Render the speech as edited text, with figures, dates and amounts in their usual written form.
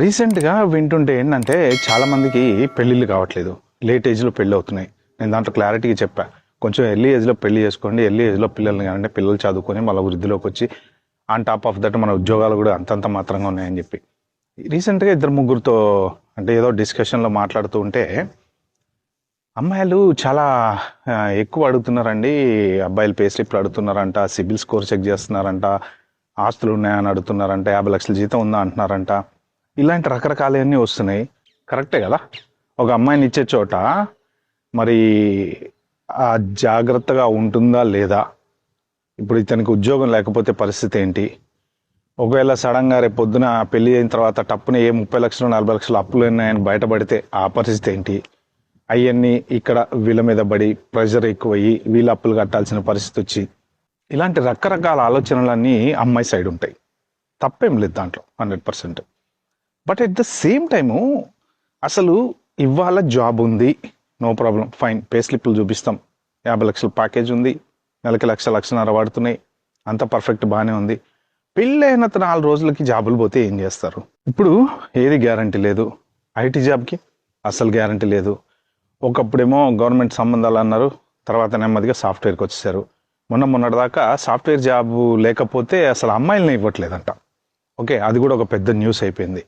రీసెంట్గా వింటుంటే ఏంటంటే చాలామందికి పెళ్ళిళ్ళు కావట్లేదు, లేట్ ఏజ్లో పెళ్ళి అవుతున్నాయి. నేను దాంట్లో క్లారిటీగా చెప్పా, కొంచెం ఎర్లీ ఏజ్లో పెళ్లి చేసుకోండి, ఎర్లీ ఏజ్లో పిల్లల్ని కానీ పిల్లలు చదువుకొని మళ్ళీ వృద్ధిలోకి వచ్చి ఆన్ టాప్ ఆఫ్ దట్ మన ఉద్యోగాలు కూడా అంతంత మాత్రంగా ఉన్నాయని చెప్పి రీసెంట్గా ఇద్దరు ముగ్గురితో అంటే ఏదో డిస్కషన్లో మాట్లాడుతూ ఉంటే అమ్మాయిలు చాలా ఎక్కువ అడుగుతున్నారండి, అబ్బాయిలు పే స్లిప్లు అడుగుతున్నారంట, సిబిల్ స్కోర్ చెక్ చేస్తున్నారంట, ఆస్తులు ఉన్నాయని అడుగుతున్నారంట, 50 లక్షల జీతం ఉందా అంటున్నారంట. ఇలాంటి రకరకాలన్నీ వస్తున్నాయి. కరెక్టే కదా, ఒక అమ్మాయిని ఇచ్చే చోట మరి ఆ జాగ్రత్తగా ఉంటుందా లేదా, ఇప్పుడు ఇతనికి ఉద్యోగం లేకపోతే పరిస్థితి ఏంటి, ఒకవేళ సడన్గా రేపు పొద్దున పెళ్లి అయిన తర్వాత టప్పున 30 లక్షలు 40 లక్షలు అప్పులు ఉన్నాయని బయటపడితే ఆ పరిస్థితి ఏంటి, అవన్నీ ఇక్కడ వీళ్ళ మీద పడి ప్రెషర్ ఎక్కువయ్యి వీళ్ళ అప్పులు కట్టాల్సిన పరిస్థితి వచ్చి ఇలాంటి రకరకాల ఆలోచనలన్నీ అమ్మాయి సైడ్ ఉంటాయి. తప్పేం లేదు దాంట్లో 100%. But at the same time అసలు ఇవాళ జాబ్ ఉంది, నో ప్రాబ్లం, ఫైన్, పే స్లిప్లు చూపిస్తాం, 50 లక్షల ప్యాకేజ్ ఉంది, నెలకి లక్షన్నర పడుతున్నాయి, అంత పర్ఫెక్ట్ బాగానే ఉంది. పెళ్ళైన 4 రోజులకి జాబులు పోతే ఏం చేస్తారు? ఇప్పుడు ఏది గ్యారంటీ లేదు. ఐటీ జాబ్కి అసలు గ్యారంటీ లేదు. ఒకప్పుడేమో గవర్నమెంట్ సంబంధాలు అన్నారు, తర్వాత నెమ్మదిగా సాఫ్ట్వేర్కి వచ్చేసారు. మొన్నటిదాకా సాఫ్ట్వేర్ జాబ్ లేకపోతే అసలు అమ్మాయిలని ఇవ్వట్లేదంట. ఓకే, అది కూడా ఒక పెద్ద న్యూస్ అయిపోయింది.